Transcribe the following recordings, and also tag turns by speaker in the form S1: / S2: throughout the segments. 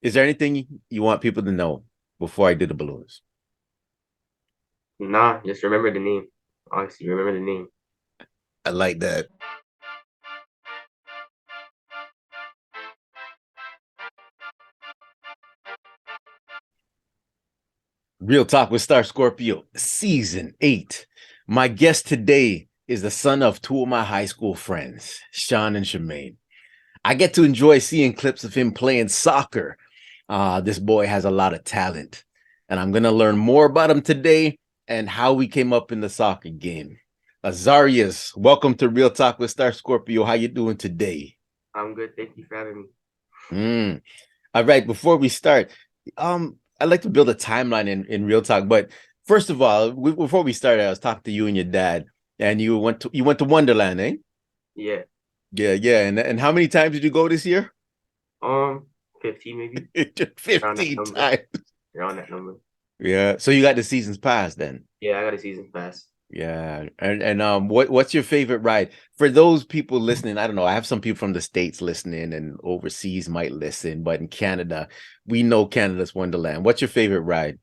S1: Is there anything you want people to know before I do the balloons?
S2: Nah, just remember the name. Honestly, remember the name.
S1: I like that. Real Talk with Star Scorpio, Season 8. My guest today is the son of two of my high school friends, Sean and Shemaine. I get to enjoy seeing clips of him playing soccer. This boy has a lot of talent, and I'm going to learn more about him today and how we came up in the soccer game. Azarias, welcome to Real Talk with Star Scorpio. How you doing today?
S2: I'm good. Thank you for having me.
S1: Mm. All right, before we start, I'd like to build a timeline in Real Talk, but first of all, before we started, I was talking to you and your dad, and you went to Wonderland, eh?
S2: Yeah.
S1: Yeah, yeah. And how many times did you go this year?
S2: Um, 15 maybe. Around that
S1: 15
S2: number.
S1: times.
S2: Around that number.
S1: Yeah. So you got the seasons pass then.
S2: Yeah, I got a season pass.
S1: Yeah. And what's your favorite ride? For those people listening, I don't know. I have some people from the States listening and overseas might listen, but in Canada, we know Canada's Wonderland. What's your favorite ride?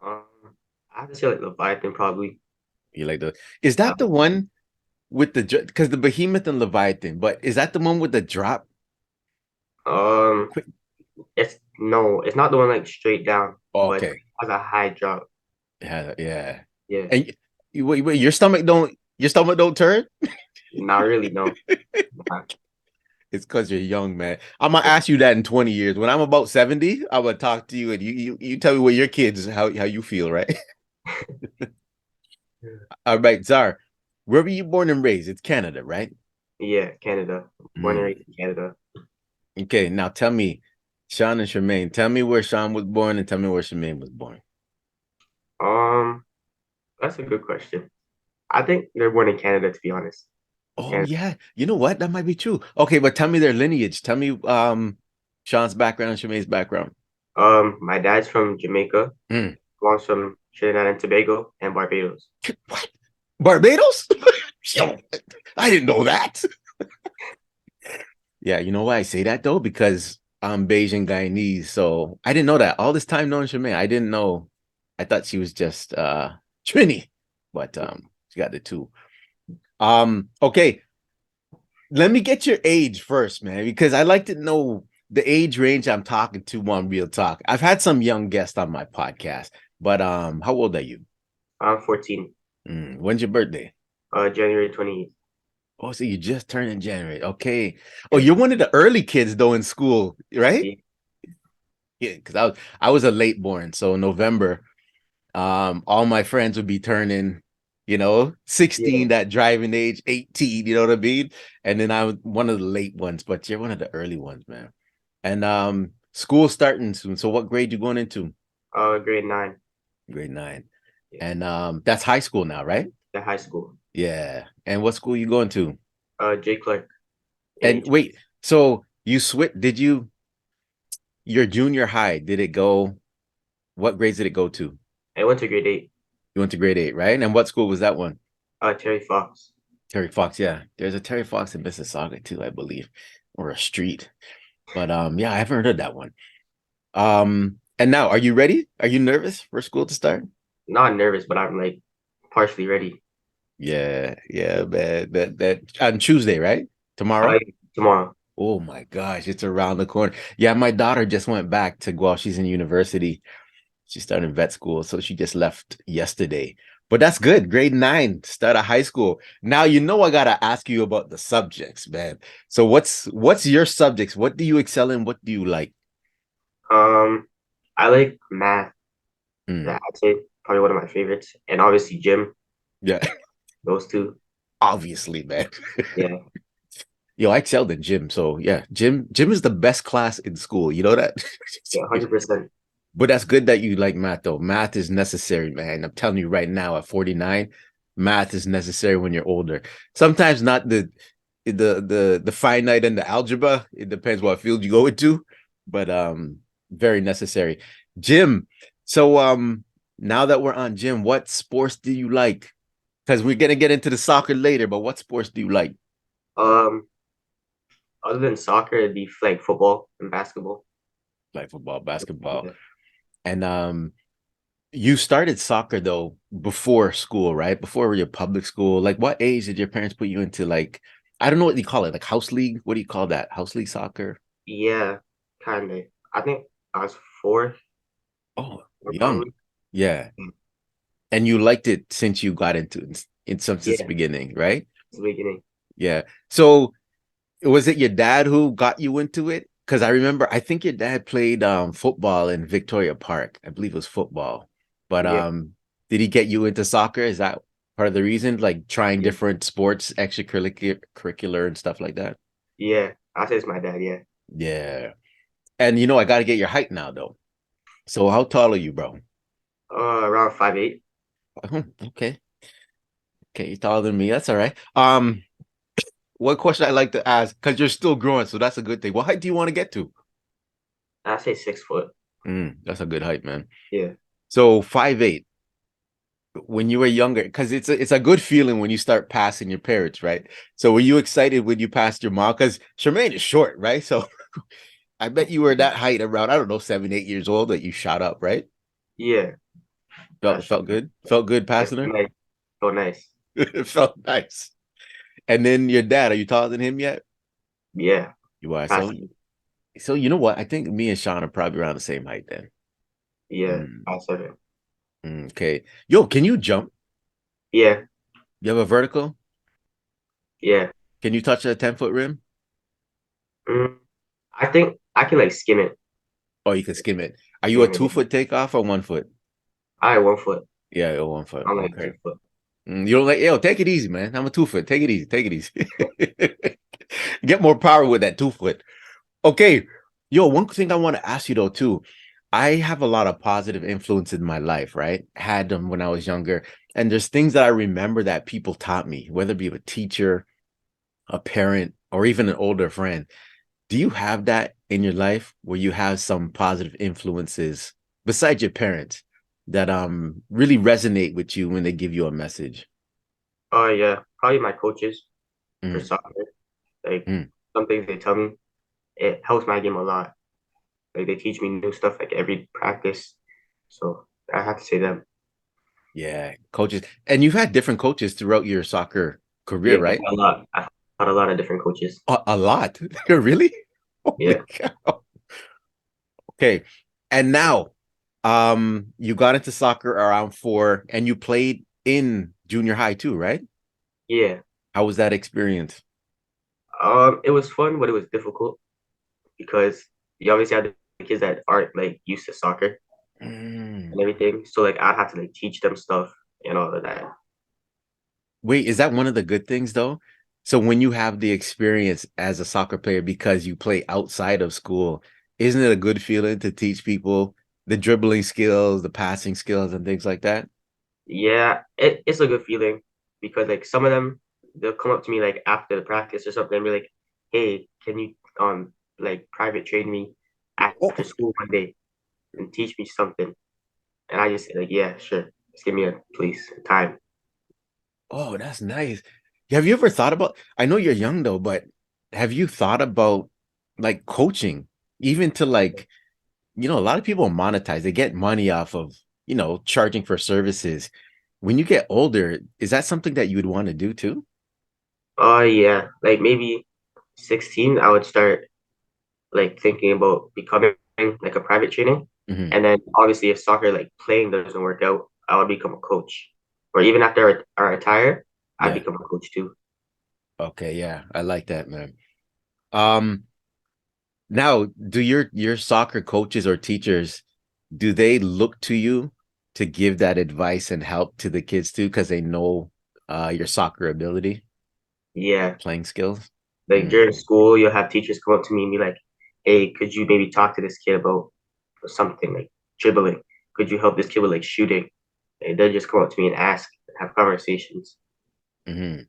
S2: Um, I have to say like Leviathan probably.
S1: You like the is that the one with the because the Behemoth and Leviathan, but is that the one with the drop?
S2: Um, it's no, it's not the one like straight down,
S1: Oh,
S2: but it
S1: okay.
S2: has a high drop.
S1: Yeah, yeah.
S2: Yeah.
S1: And wait, your stomach don't turn?
S2: Not really, no. Nah.
S1: It's because you're young, man. I'm gonna ask you that in 20 years. When I'm about 70, I'm gonna talk to you and you tell me what your kids how you feel, right? All right, Czar. Where were you born and raised? It's Canada, right?
S2: Yeah, Canada. Born and
S1: Mm.
S2: raised in Canada.
S1: Okay, now tell me, Sean and Charmaine, tell me where Sean was born and tell me where Charmaine was born.
S2: Um, that's a good question. I think they're born in Canada, to be honest.
S1: Oh
S2: Canada.
S1: yeah, you know what? That might be true. Okay, but tell me their lineage. Tell me Sean's background, Charmaine's background.
S2: My dad's from Jamaica.
S1: Mm.
S2: Mom's from Trinidad and Tobago and Barbados.
S1: What? Barbados? Yo, I didn't know that. Yeah, you know why I say that though? Because I'm Bayesian Guyanese, so I didn't know that. All this time knowing Charmaine, I didn't know. I thought she was just Trini, but she got the two. Okay, let me get your age first, man, because I like to know the age range I'm talking to on Real Talk. I've had some young guests on my podcast, but how old are you?
S2: I'm 14,
S1: When's your birthday?
S2: January 28th.
S1: Oh, so you just turned in January. Okay. Oh,
S2: Yeah.
S1: you're one of the early kids though in school, right?
S2: Yeah.
S1: Yeah, because I was a late born, so November, all my friends would be turning, 16,
S2: Yeah.
S1: that driving age, 18, you know what I mean? And then I was one of the late ones, but you're one of the early ones, man. And school starting soon. So what grade you going into?
S2: Grade 9.
S1: Grade 9.
S2: Yeah.
S1: And that's high school now, right?
S2: The high school.
S1: Yeah. And what school you going to?
S2: J. Clark.
S1: And
S2: AH.
S1: wait, so you switch, did you your junior high, did it go, what grades did it go to?
S2: I went to grade 8.
S1: You went to grade 8, right? And what school was that one?
S2: Terry Fox.
S1: Terry Fox, yeah. There's a Terry Fox in Mississauga too, I believe, or a street. But yeah, I haven't heard of that one. And now, are you ready? Are you nervous for school to start?
S2: Not nervous, but I'm like partially ready.
S1: Yeah, yeah, man. That on Tuesday, right?
S2: Uh,
S1: Tomorrow?
S2: Tomorrow.
S1: Oh my gosh, it's around the corner. Yeah, my daughter just went back to, well, she's in university. She started vet school, so she just left yesterday. But that's good. Grade 9, start of high school. Now you know I gotta ask you about the subjects, man. So what's your subjects? What do you excel in? What do you like?
S2: Um, I like math.
S1: Mm,
S2: That I'd say probably one of my favorites, and obviously gym.
S1: yeah,
S2: Those two.
S1: obviously, man.
S2: Yeah.
S1: Yo, I excelled in gym. So yeah, gym is the best class in school. You know that?
S2: Yeah. 100%.
S1: But that's good that you like math though. Math is necessary, man. I'm telling you right now at 49, math is necessary when you're older. Sometimes not the finite and the algebra. It depends what field you go into, but very necessary. Gym. So now that we're on gym, what sports do you like? Because we're gonna get into the soccer later, but what sports do you like?
S2: Um, Other than soccer, it'd be like football and basketball.
S1: Like football, basketball.
S2: Yeah.
S1: And you started soccer though before school, right? Before your public school. Like what age did your parents put you into like I don't know what you call it, like house league? What do you call that? House league soccer?
S2: Yeah, kind of. I think I was four,
S1: Oh,
S2: or
S1: young.
S2: probably.
S1: Yeah. And you liked it since you got into it since the
S2: Yeah,
S1: beginning, right?
S2: it's the beginning.
S1: Yeah. So was it your dad who got you into it? Because I remember, I think your dad played football in Victoria Park. I believe it was football. But
S2: Yeah,
S1: did he get you into soccer? Is that part of the reason? Like trying
S2: yeah,
S1: different sports, extracurricular and stuff like that?
S2: yeah. I say it's my dad. Yeah,
S1: Yeah. And I got to get your height now, though. So how tall are you, bro?
S2: around 5'8".
S1: Okay. Okay, you're taller than me. That's all right. One question I like to ask, because you're still growing, so that's a good thing. What height do you want to get to?
S2: I say 6 foot.
S1: That's a good height, man.
S2: Yeah,
S1: So 5'8" when you were younger, because it's a good feeling when you start passing your parents, right? So were you excited when you passed your mom? Because Charmaine is short, right? So I bet you were that height around, I don't know, 7, 8 years old that you shot up, right?
S2: yeah.
S1: Felt
S2: That's
S1: felt good. Felt good
S2: that's
S1: passing her.
S2: nice. So nice.
S1: It felt nice. And then your dad, are you taller than him yet?
S2: Yeah,
S1: You are. So
S2: passing.
S1: so you know what? I think me and Sean are probably around the same height then.
S2: Yeah,
S1: Mm,
S2: 5'7".
S1: okay. Yo, can you jump?
S2: Yeah,
S1: You have a vertical?
S2: yeah.
S1: Can you touch a 10-foot rim?
S2: Mm, I think I can like skim it.
S1: Or you can skim it. Are you a
S2: Skim it.
S1: 2-foot takeoff or 1 foot?
S2: I 1 foot.
S1: Yeah, you're 1 foot.
S2: I'm like
S1: Okay.
S2: 2 foot.
S1: You don't like, yo, take it easy, man. I'm a 2 foot. Take it easy. Take it easy. Get more power with that 2 foot. Okay. Yo, one thing I want to ask you though, too. I have a lot of positive influence in my life, right? Had them when I was younger. And there's things that I remember that people taught me, whether it be a teacher, a parent, or even an older friend. Do you have that in your life where you have some positive influences besides your parents that really resonate with you when they give you a message?
S2: Oh yeah, probably my coaches for
S1: Mm,
S2: soccer. Like
S1: mm.
S2: some things they tell me, it helps my game a lot. Like they teach me new stuff like every practice. So I have to say them.
S1: Yeah, coaches. And you've had different coaches throughout your soccer career,
S2: Yeah,
S1: right?
S2: a lot. I've had a lot of different coaches.
S1: A lot. Really? Holy
S2: Yeah,
S1: cow. Okay. And now, you got into soccer around 4 and you played in junior high too, right?
S2: yeah.
S1: How was that experience?
S2: It was fun, but it was difficult because you obviously have the kids that aren't like used to soccer
S1: Mm.
S2: and everything. So like I'd have to like teach them stuff and all of that.
S1: Wait, is that one of the good things though? So when you have the experience as a soccer player because you play outside of school, isn't it a good feeling to teach people the dribbling skills, the passing skills, and things like that?
S2: Yeah, it's a good feeling because like some of them they'll come up to me like after the practice or something and be like, "Hey, can you like private train me after
S1: Oh,
S2: school one day and teach me something?" And I just say like, "Yeah, sure. Just give me a please time."
S1: oh, that's nice. Have you ever thought about, I know you're young though, but have you thought about like coaching, even to like, a lot of people monetize, they get money off of, charging for services. When you get older, is that something that you would want to do too?
S2: Oh yeah, like maybe 16, I would start like thinking about becoming like a private trainer.
S1: Mhm.
S2: And then obviously if soccer like playing doesn't work out, I would become a coach. Or even after I retire, I'd
S1: Yeah.
S2: become a coach too.
S1: Okay, yeah, I like that, man. Um, Now, do your soccer coaches or teachers, do they look to you to give that advice and help to the kids too, because they know your soccer ability,
S2: Yeah.
S1: playing skills?
S2: Like
S1: Mm,
S2: during school, you'll have teachers come up to me and be like, "Hey, could you maybe talk to this kid about something like dribbling? Could you help this kid with like shooting?" And they'll just come up to me and ask and have conversations.
S1: mhm.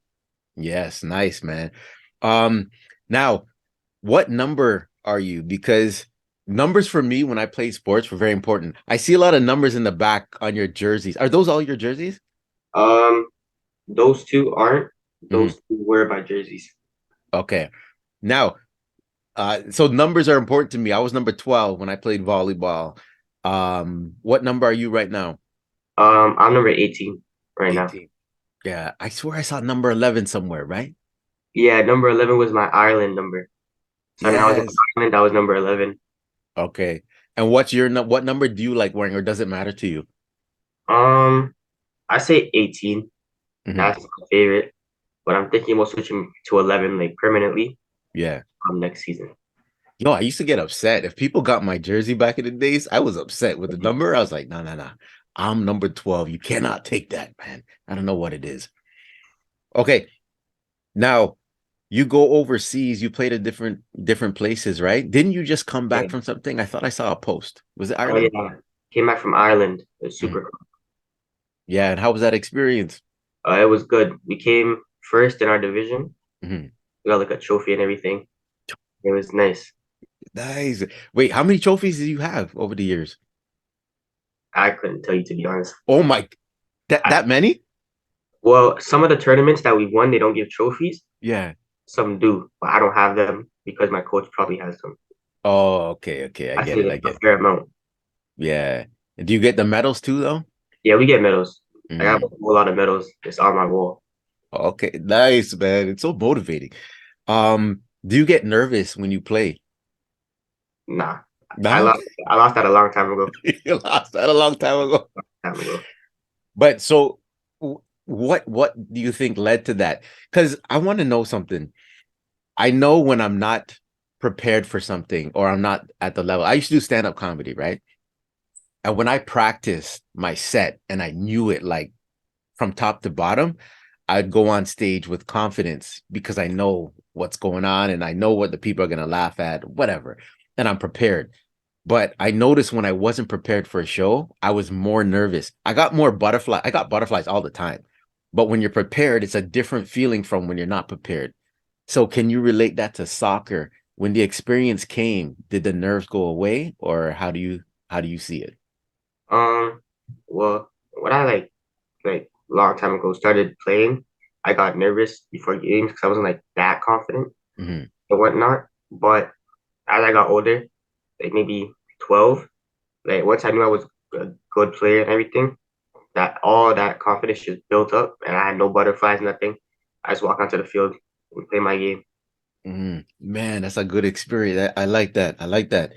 S1: Yes, nice, man. Um, Now, what number are you? Because numbers for me when I play sports were very important. I see a lot of numbers in the back on your jerseys. Are those all your jerseys?
S2: Um, those two aren't.
S1: Mhm.
S2: Those two were my jerseys.
S1: Okay. Now, So numbers are important to me. I was number 12 when I played volleyball. What number are you right now?
S2: I'm number 18 right now.
S1: 18. Yeah, I swear I saw number 11 somewhere, right?
S2: Yeah, number 11 was my Ireland number. So when I was in
S1: Yes.
S2: Ireland, I was number 11.
S1: Okay. And what's your what number do you like wearing, or does it matter to you?
S2: Um, I say 18.
S1: Hmm.
S2: That's my favorite. But I'm thinking about switching to 11 like permanently
S1: Yeah.
S2: next season.
S1: Yo, I used to get upset if people got my jersey back in the days. I was upset with the number. I was like, no, no, no. I'm number 12. You cannot take that, man. I don't know what it is. Okay. Now, you go overseas, you played at different places, right? Didn't you just come
S2: Yeah.
S1: back from something? I thought I saw a post. Was it
S2: Oh
S1: Ireland?
S2: yeah. Came back from Ireland. It was
S1: Mhm.
S2: super cool.
S1: Yeah, and how was that experience?
S2: It was good. We came first in our division.
S1: Mhm.
S2: We got like a trophy and everything. It was nice.
S1: Nice. Wait, how many trophies did you have over the years?
S2: I couldn't tell you to be honest.
S1: Oh my, that
S2: I,
S1: that many?
S2: well, some of the tournaments that we won, they don't give trophies.
S1: Yeah.
S2: Some do, but I don't have them because my coach probably has them.
S1: Oh, okay, okay. I
S2: I
S1: get
S2: say
S1: it.
S2: like
S1: I
S2: a
S1: get it.
S2: fair amount.
S1: Yeah. Do you get the medals too, though?
S2: Yeah, we get medals. I have a
S1: Mm.
S2: whole lot of medals. It's on my wall.
S1: Okay, nice, man. It's so motivating. Do you get nervous when you play?
S2: Nah, I
S1: No,
S2: lost. I lost that a long time ago.
S1: you lost that a long time ago.
S2: Time ago.
S1: But so, what do you think led to that? Because I want to know something. I know when I'm not prepared for something or I'm not at the level. I used to do stand-up comedy, right? And when I practiced my set and I knew it like from top to bottom, I'd go on stage with confidence because I know what's going on and I know what the people are going to laugh at, whatever. And I'm prepared. But I noticed when I wasn't prepared for a show, I was more nervous. I got more butterfly. I got butterflies all the time. But when you're prepared, it's a different feeling from when you're not prepared. So can you relate that to soccer? When the experience came, did the nerves go away or how do you see it?
S2: Um, well, when I like long time ago started playing, I got nervous before games because I wasn't like that confident
S1: Mm-hmm.
S2: and whatnot. But as I got older, like maybe 12, like once I knew I was a good player and everything, that all that confidence just built up and I had no butterflies, nothing. I just walk onto the field and play my game.
S1: Man, that's a good experience. I like that. I like that.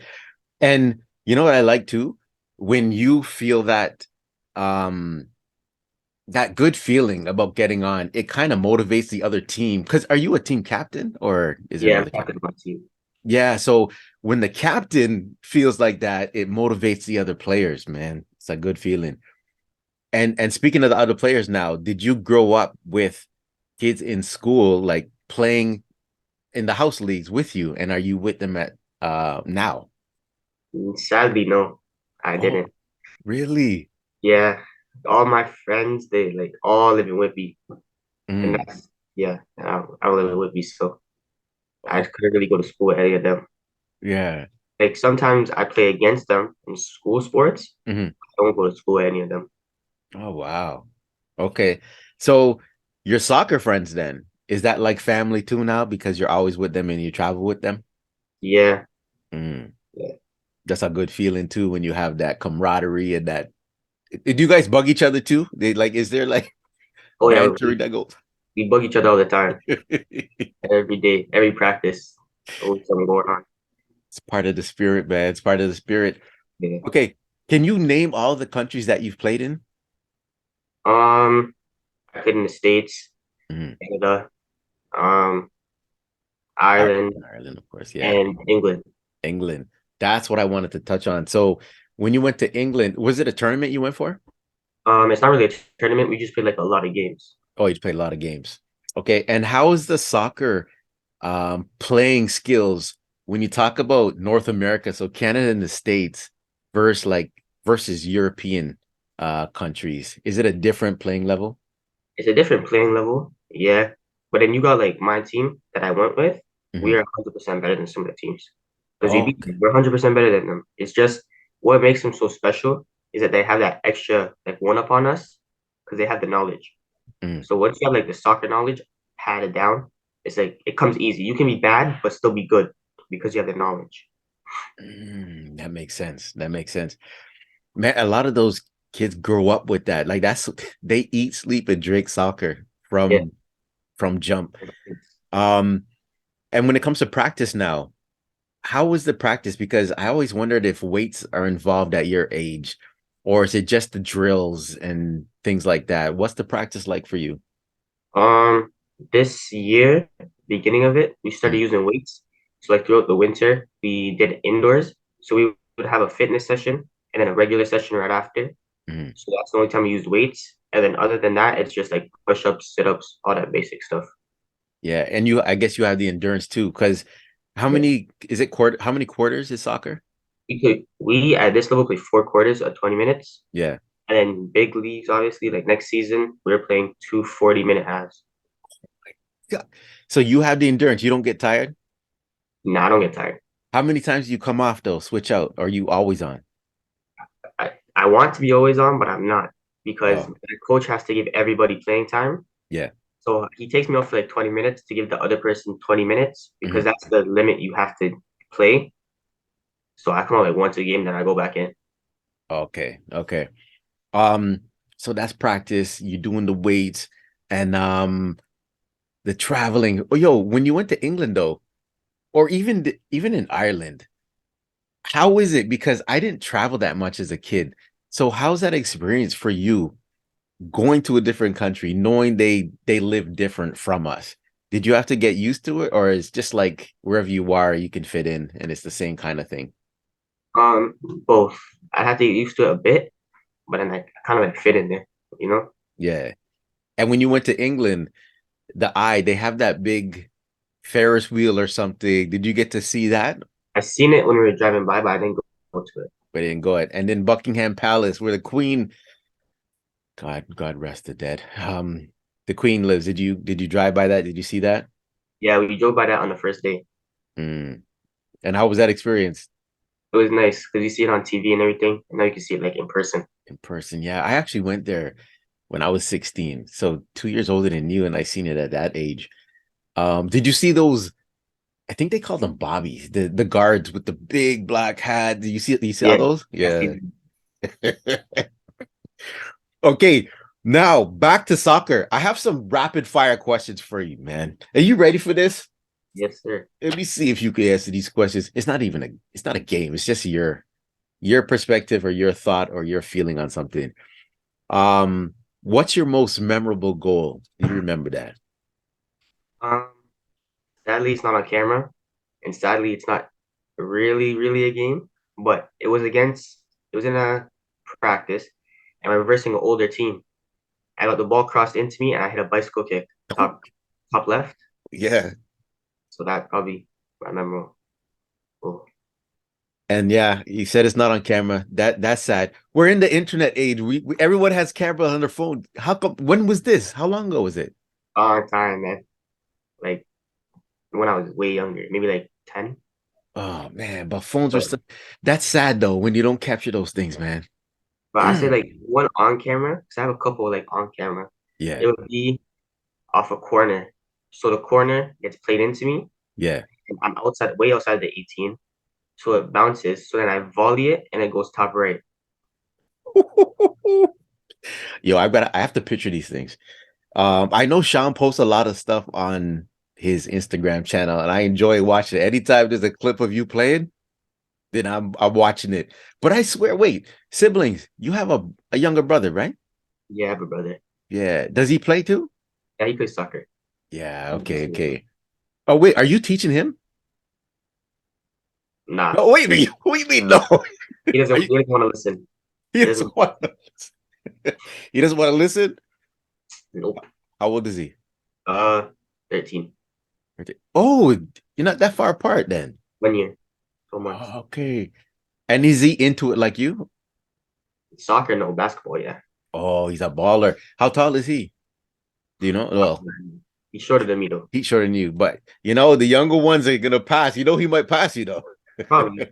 S1: And you know what I like too? When you feel um that good feeling about getting on, it kind of motivates the other team. Because are you a team captain or is there
S2: Yeah, I'm
S1: another
S2: captain
S1: captain?
S2: of my team.
S1: Yeah, so when the captain feels like that, it motivates the other players, man. It's a good feeling. And speaking of the other players now, did you grow up with kids in school like playing in the house leagues with you? And are you with them at now?
S2: Sadly, no, I
S1: Oh,
S2: didn't.
S1: really?
S2: Yeah, all my friends, they like all live in Whitby. And
S1: Mm.
S2: that's, yeah, I don't live in Whitby, so I
S1: Oh,
S2: just couldn't really go to school with any of them.
S1: yeah.
S2: Like sometimes I play against them in school sports.
S1: Mhm.
S2: I don't go to school with any of them.
S1: Oh, wow. Okay. So your soccer friends then, is that like family too now because you're always with them and you travel with them?
S2: Yeah,
S1: Mm.
S2: yeah.
S1: That's a good feeling too when you have that camaraderie and that. Do you guys bug each other too? They like, is there like
S2: Oh yeah,
S1: banter that goes?
S2: we bug each other all the time, every day, every practice. Always something going on.
S1: It's part of the spirit, man. It's part of the spirit.
S2: Yeah.
S1: Okay. Can you name all the countries that you've played in?
S2: I played in the States,
S1: Mhm.
S2: Canada, um, Ireland,
S1: Ireland, of course. Yeah.
S2: and England.
S1: England. That's what I wanted to touch on. So when you went to England, was it a tournament you went for?
S2: It's not really a tournament. We just played like a lot of games.
S1: Oh, you played a lot of games. Okay. And how is the soccer playing skills when you talk about North America, so Canada and the States versus European countries? Is it a different playing level?
S2: It's a different playing level, yeah. But then you got like my team that I went with. We
S1: Mhm.
S2: are 100% better than some of the teams because
S1: Oh, okay.
S2: we're 100% better than them. It's just what makes them so special is that they have that extra like one up on us because they have the knowledge.
S1: Mm.
S2: So once you have like the soccer knowledge padded down, it's like it comes easy. You can be bad but still be good. because you have the knowledge.
S1: That makes sense. That makes sense. Man, a lot of those kids grow up with that. Like that's they eat, sleep, and drink soccer
S2: Yeah.
S1: from jump. Um, and when it comes to practice now, how was the practice? Because I always wondered if weights are involved at your age, or is it just the drills and things like that? What's the practice like for you?
S2: Um, this year, beginning of it, we started
S1: Mm,
S2: using weights. So like throughout the winter, we did indoors. So we would have a fitness session and then a regular session right after.
S1: mm.
S2: So that's the only time we used weights. And then other than that, it's just like push-ups, sit-ups, all that basic stuff.
S1: Yeah, and I guess you have the endurance too, because how
S2: Yeah.
S1: many is it quarter? How many quarters is soccer?
S2: We at this level play 4 quarters of 20 minutes.
S1: Yeah.
S2: And then big leagues, obviously, like next season, we're playing two 40-minute halves.
S1: Yeah. So you have the endurance. You don't get tired.
S2: Nah, I don't get tired.
S1: How many times do you come off though? Switch out? Or are you always on?
S2: I want to be always on, but I'm not because
S1: Oh,
S2: the coach has to give everybody playing time.
S1: yeah.
S2: So he takes me off for like 20 minutes to give the other person 20 minutes because
S1: Mhm.
S2: that's the limit you have to play. So I come out like once a game, then I go back in.
S1: Okay. Okay. Um, so that's practice. You're doing the weights and the traveling. Oh, yo, when you went to England though, or even in Ireland, how is it? Because I didn't travel that much as a kid. So how's that experience for you going to a different country, knowing they live different from us? Did you have to get used to it, or is just like wherever you are, you can fit in and it's the same kind of thing?
S2: Both. I had to get used to it a bit, but then I kind of like fit in there, you know?
S1: Yeah. And when you went to England, they have that big Ferris wheel or something. Did you get to see that?
S2: I seen it when we were driving by, but I didn't go to it.
S1: But didn't go ahead. And then Buckingham Palace, where the Queen, God rest the dead. The Queen lives. Did you drive by that? Did you see that?
S2: Yeah, we drove by that on the first day.
S1: Mm. And how was that experience
S2: It was nice because you see it on TV and everything, and now you can see it like in person.
S1: in person? Yeah, I actually went there when I was 16, so 2 years older than you, and I seen it at that age. Did you see those? I think they call them bobbies, the guards with the big black hat. Do you see all
S2: Yeah,
S1: those?
S2: I see
S1: Yeah.
S2: them.
S1: Okay, now back to soccer. I have some rapid fire questions for you, man. Are you ready for this?
S2: Yes, sir.
S1: Let me see if you can answer these questions. It's not a game. It's just your perspective or your thought or your feeling on something. What's your most memorable goal? Do you remember that?
S2: Um, Sadly, it's not on camera, and sadly, it's not really a game. But it was in a practice, and we're versing an older team. I got the ball crossed into me, and I hit a bicycle kick top left.
S1: Yeah.
S2: So that probably my memorable. Oh,
S1: And yeah, you said it's not on camera. That's sad. We're in the internet age. Everyone has cameras on their phone. How come? When was this? How long ago was it?
S2: long time, man. Like when I was way younger, maybe like 10.
S1: Oh man, but phones are
S2: But
S1: so, that's sad though when you don't capture those things, man.
S2: but I say like one on camera because I have a couple like on camera.
S1: Yeah,
S2: It would be off a corner. So the corner gets played into me,
S1: yeah.
S2: and I'm outside, way outside the 18. So it bounces. So then I volley it, and it goes top right.
S1: Yo, I have to picture these things. I know Sean posts a lot of stuff on his Instagram channel, and I enjoy watching it. Anytime there's a clip of you playing, then I'm watching it. But I swear, wait, siblings, you have a younger brother, right?
S2: Yeah, I have a brother.
S1: Yeah. Does he play too?
S2: Yeah, he plays soccer.
S1: Yeah, okay, okay. Oh, wait, are you teaching him?
S2: Nah,
S1: No, wait a minute. What do you mean no?
S2: he
S1: Are
S2: doesn't.
S1: you
S2: He doesn't want to listen.
S1: he
S2: He
S1: doesn't
S2: doesn't.
S1: want to, he doesn't want to listen?
S2: Nope.
S1: How old is he?
S2: 13.
S1: Oh, you're not that far apart then.
S2: 1 year, 4 months.
S1: Oh, okay. And is he into it like you?
S2: Soccer, no. Basketball, yeah.
S1: Oh, he's a baller. How tall is he? Do you know? Well,
S2: He's shorter than me though.
S1: he's shorter than you, but the younger ones are gonna pass. He might pass you though.
S2: Probably.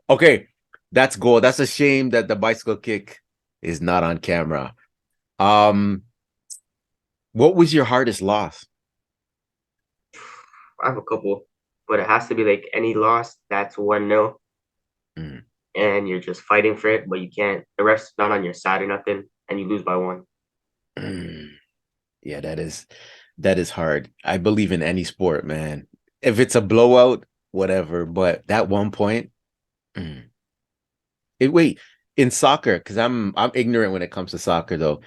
S1: Okay, that's goal. That's a shame that the bicycle kick is not on camera. Um, what was your hardest loss?
S2: I have a couple, but it has to be like any loss that's 1-0,
S1: Mm,
S2: and you're just fighting for it, but you can't. The ref's not on your side or nothing, and you lose by one.
S1: mm. Yeah, that is hard. I believe in any sport, man. If it's a blowout, whatever, but that 1 point. mm. Wait, in soccer, because I'm ignorant when it comes to soccer though.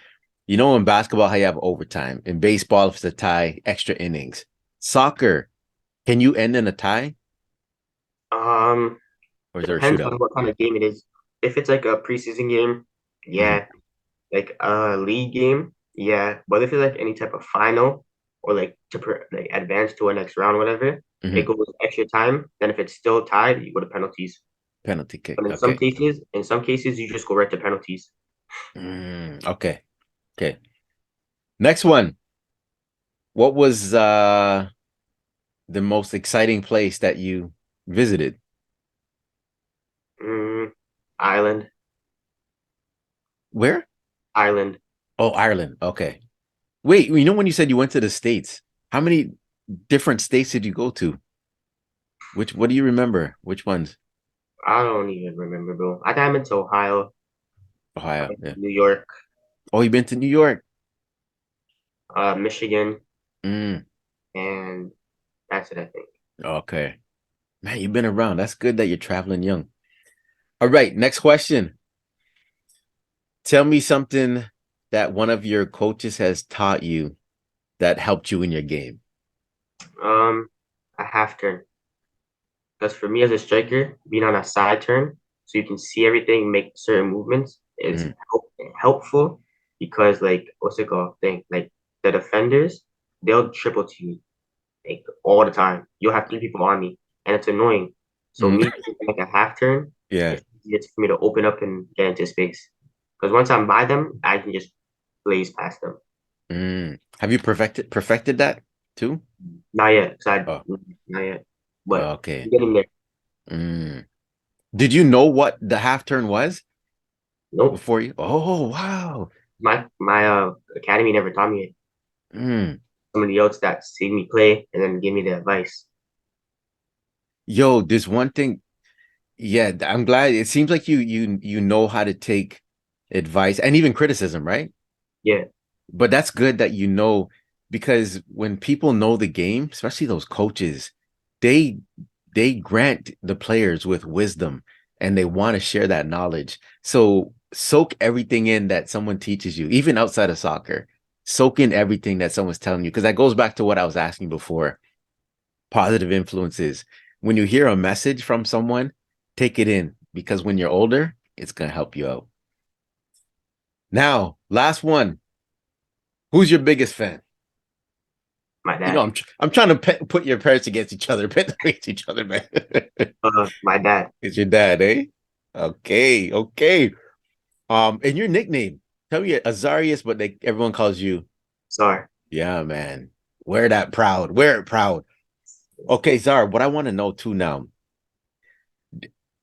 S1: You know, in basketball, how you have overtime. In baseball, if it's a tie, extra innings. Soccer, can you end in a tie
S2: Um,
S1: or is there a
S2: Depends
S1: shootout?
S2: on what kind of game it is. If it's like a preseason game,
S1: Hmm.
S2: yeah. Like a league game, yeah. But if it's like any type of final or like like advance to a next round, whatever, and it
S1: Hmm.
S2: goes extra time, then if it's still tied, you go to penalties.
S1: Penalty kick.
S2: But
S1: Okay.
S2: in some cases, you just go right to penalties.
S1: Okay. Okay. Next one. What was the most exciting place that you visited?
S2: Mm, Island,
S1: Where?
S2: Island.
S1: Oh, Ireland. Okay. Wait, you know when you said you went to the States, how many different states did you go to? What do you remember? Which ones?
S2: I don't even remember, bro. I think I went to Ohio, I
S1: Ohio.
S2: went
S1: Yeah.
S2: to New York,
S1: Oh, you've been to New York.
S2: Michigan,
S1: Mm,
S2: and that's it, I think.
S1: okay. Man, you've been around. That's good that you're traveling young. All right, next question. Tell me something that one of your coaches has taught you that helped you in your game.
S2: Um, a half turn. Because for me as a striker, being on a side turn, so you can see everything, make certain movements, is
S1: Mm,
S2: helpful because like what's it called thing? Like the defenders, they'll triple to you like all the time. You'll have three people on me, and it's annoying. So
S1: mm,
S2: me taking like a half turn,
S1: yeah.
S2: it's easier for me to open up and get into space. Because once I'm by them, I can just blaze past them.
S1: Have you perfected that too?
S2: Not yet,
S1: Oh,
S2: not yet, but I'm
S1: okay.
S2: getting there.
S1: Mm. Did you know what the half turn was
S2: Nope.
S1: before you? Oh, wow.
S2: My academy never taught me it.
S1: Mm.
S2: Somebody else that seen me play and then give me the advice.
S1: Yo, there's one thing. Yeah, I'm glad. It seems like you know how to take advice and even criticism, right?
S2: Yeah.
S1: But that's good that you know because when people know the game, especially those coaches, they they grant the players with wisdom and they want to share that knowledge. So soak everything in that someone teaches you, even outside of soccer. Soak in everything that someone's telling you because that goes back to what I was asking before. Positive influences. When you hear a message from someone, take it in because when you're older, it's going to help you out. Now, last one. Who's your biggest fan?
S2: My
S1: You know,
S2: dad.
S1: I'm trying to put your parents against each other, pit them against each other, man.
S2: My dad.
S1: It's your dad, eh? Okay, okay. And your nickname? Tell me Azarias, but everyone calls you.
S2: Sorry.
S1: Yeah, man. Wear that proud. Wear it proud. Okay, Zara. What I want to know too now.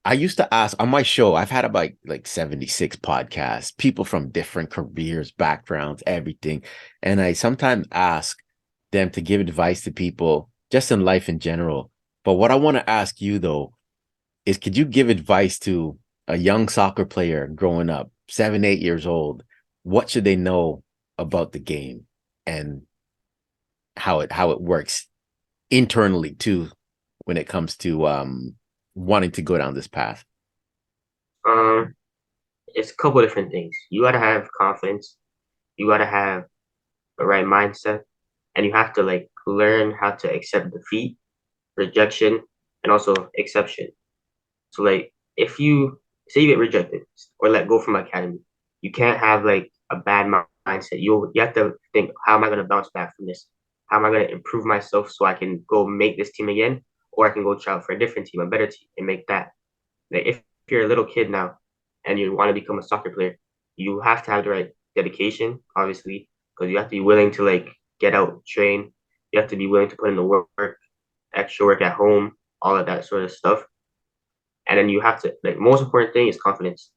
S1: I used to ask on my show. I've had about like 76 podcasts, people from different careers, backgrounds, everything, and I sometimes ask them to give advice to people just in life in general. But what I want to ask you though is could you give advice to a young soccer player growing up, 7, 8 years old? What should they know about the game and how it works internally too when it comes to wanting to go down this path?
S2: Um, it's a couple different things. You gotta have confidence. You gotta have the right mindset, and you have to like learn how to accept defeat, rejection, and also exception. So like if you say you get rejected or let go from academy, you can't have like a bad mindset. You have to think, how am I gonna bounce back from this? How am I gonna improve myself so I can go make this team again, or I can go try out for a different team, a better team, and make that. Like if you're a little kid now and you want to become a soccer player, you have to have the right dedication, obviously, because you have to be willing to like get out, train. You have to be willing to put in the work, extra work at home, all of that sort of stuff. And then you have to like most important thing is confidence.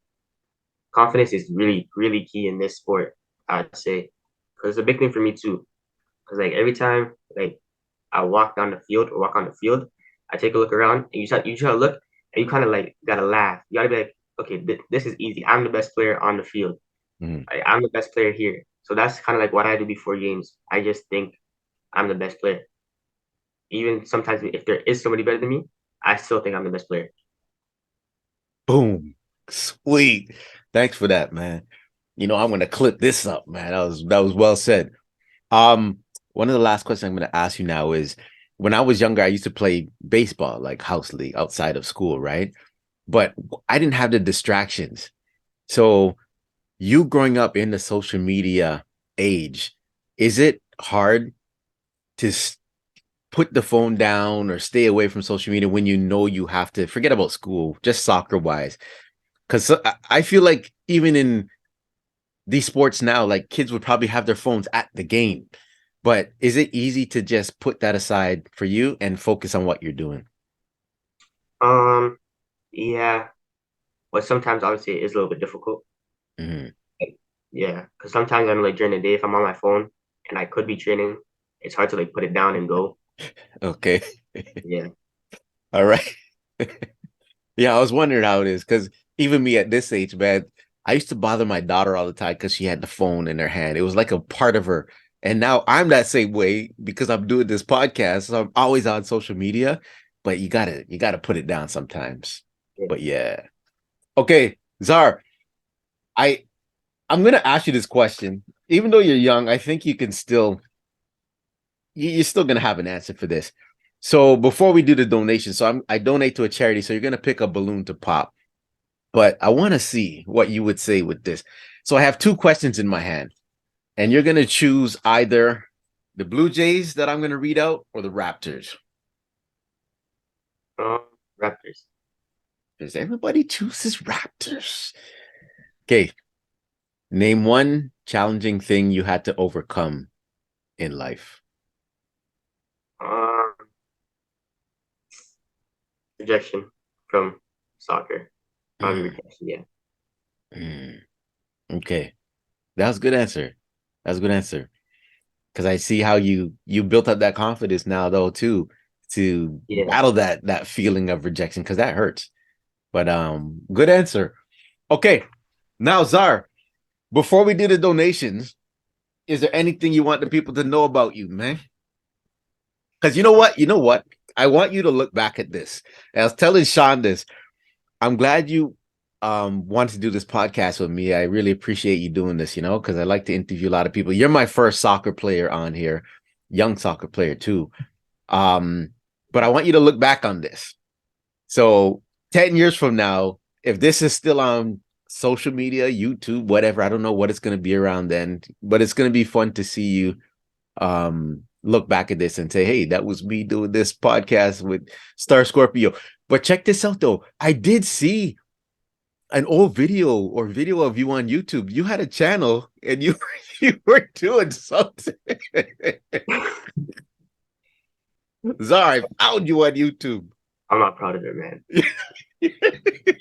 S2: Confidence is really, really key in this sport, I'd say. Because it's a big thing for me too. Because like every time like I walk down the field or walk on the field, I take a look around, and you try to look, and you kind of like gotta laugh. You gotta be like, okay, this is easy. I'm the best player on the field.
S1: Mhm.
S2: I'm the best player here. So that's kind of like what I do before games. I just think I'm the best player. Even sometimes if there is somebody better than me, I still think I'm the best player.
S1: Boom. Sweet. Thanks for that, man. I'm gonna clip this up, man. That was well said. Um, One of the last questions I'm gonna ask you now is when I was younger, I used to play baseball, like house league outside of school, right? But I didn't have the distractions. So you growing up in the social media age, is it hard to put the phone down or stay away from social media when you know you have to forget about school, just soccer wise? Because I feel like even in these sports now, like kids would probably have their phones at the game. But is it easy to just put that aside for you and focus on what you're doing?
S2: Um, yeah, but sometimes obviously it is a little bit difficult.
S1: Mhm.
S2: Like, yeah, because sometimes I'm like during the day if I'm on my phone and I could be training, it's hard to like put it down and go.
S1: Okay.
S2: Yeah,
S1: All right. Yeah, I was wondering how it is because even me at this age, man, I used to bother my daughter all the time because she had the phone in her hand. It was like a part of her. And now I'm that same way because I'm doing this podcast. So I'm always on social media, but you gotta put it down sometimes.
S2: yeah.
S1: But yeah. Okay, Zar, I I'm gonna ask you this question. Even though you're young, I think you can still you're still gonna have an answer for this. So before we do the donation, I donate to a charity. So you're gonna pick a balloon to pop. But I want to see what you would say with this. So I have two questions in my hand, and you're going to choose either the Blue Jays that I'm going to read out or the Raptors.
S2: Raptors.
S1: Because everybody chooses Raptors. Okay. Name one challenging thing you had to overcome in life.
S2: Um, rejection from soccer. Probably
S1: Mm,
S2: rejection. Yeah,
S1: mm. Okay. That was a good answer. That's a good answer. Because I see how you built up that confidence now though too to
S2: yeah.
S1: battle that feeling of rejection because that hurts. But good answer. Okay, now Zar, before we do the donations, is there anything you want the people to know about you, man? Because you know what, I want you to look back at this. And I was telling Sean this. I'm glad you wanted to do this podcast with me. I really appreciate you doing this. Because I like to interview a lot of people. You're my first soccer player on here, young soccer player too. Um, but I want you to look back on this. So 10 years from now, if this is still on social media, YouTube, whatever, I don't know what it's going to be around then, but it's going to be fun to see you look back at this and say, hey, that was me doing this podcast with Star Scorpio. But check this out though. I did see an old video of you on YouTube. You had a channel and you you were doing something. Zara, I found you on YouTube.
S2: I'm not proud of it, man.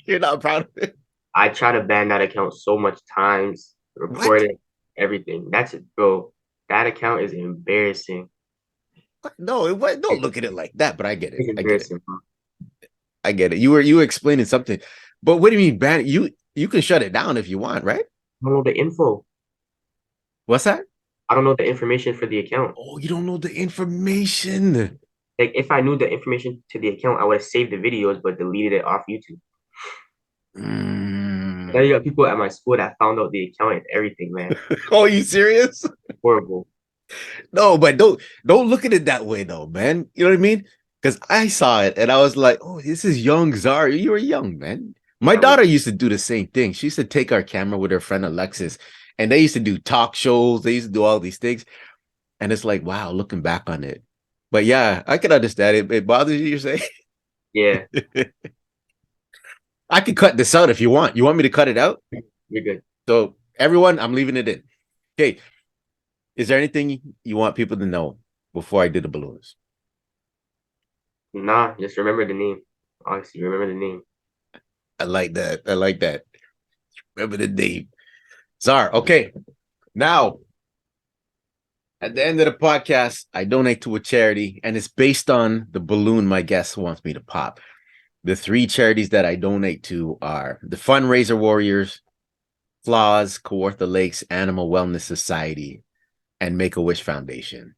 S1: You're not proud of it.
S2: I try to ban that account so much times,
S1: What?
S2: report it, everything. That's it, bro. That account is embarrassing.
S1: No, don't look at it like that. But I get it.
S2: It's
S1: I get it.
S2: embarrassing, bro.
S1: I get it. You were explaining something, but what do you mean ban it? You can shut it down if you want, right?
S2: I don't know the info.
S1: What's that?
S2: I don't know the information for the account.
S1: Oh, you don't know the information.
S2: Like if I knew the information to the account, I would have saved the videos but deleted it off YouTube. Now
S1: Mm.
S2: you got people at my school that found out the account and everything, man.
S1: Oh, you serious?
S2: Horrible.
S1: No, but don't look at it that way though, man. You know what I mean? Because I saw it and I was like, oh, this is young Zara. You were young, man. My
S2: Yeah, I was.
S1: daughter used to do the same thing. She used to take our camera with her friend Alexis, and they used to do talk shows. They used to do all these things. And it's like, wow, looking back on it. But yeah, I can understand it. It bothers you, you're saying?
S2: Yeah,
S1: I could cut this out if you want. You want me to cut it out?
S2: you're good.
S1: So everyone, I'm leaving it in. Okay. Is there anything you want people to know before I do the balloons?
S2: Nah, just remember the name. Honestly, remember the name.
S1: I like that. I like that. Remember the name. Czar. Okay. Now At the end of the podcast, I donate to a charity, and it's based on the balloon my guest wants me to pop. The 3 charities that I donate to are the Fundraiser Warriors, Flaws, Kawartha Lakes Animal Wellness Society, and Make-A-Wish Foundation.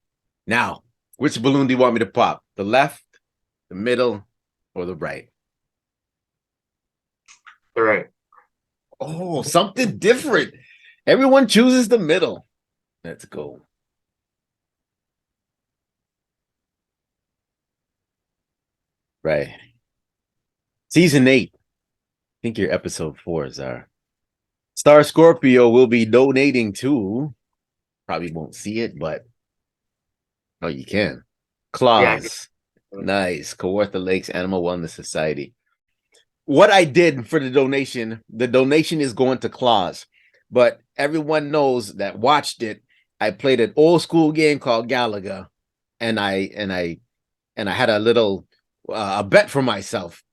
S1: Now, which balloon do you want me to pop? The left, the middle, or the right?
S2: The right.
S1: Oh, something different. Everyone chooses the middle. Let's go. Right. Season 8. I think your episode 4s are. Star Scorpio will be donating to, probably won't see it, but oh, you can. Claws.
S2: Yeah.
S1: Nice. Kawartha Lakes Animal Wellness Society. What I did for the donation is going to Claws, but everyone knows that watched it. I played an old school game called Galaga, and I had a little a bet for myself,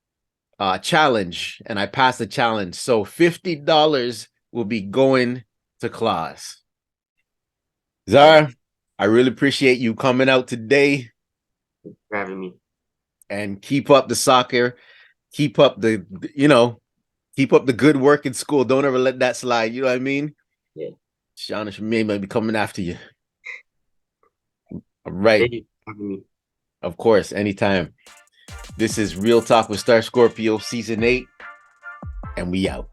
S1: challenge, and I passed the challenge. So $50 will be going to Claus. Zara, I really appreciate you coming out today.
S2: Thanks for having me.
S1: And keep up the soccer. Keep up the, keep up the good work in school. Don't ever let that slide. You know what I mean?
S2: Yeah.
S1: Sean and Shemaine might be coming after you. All right.
S2: Thank you for having me.
S1: Of course, anytime. This is Real Talk with Star Scorpio, Season 8, and we out.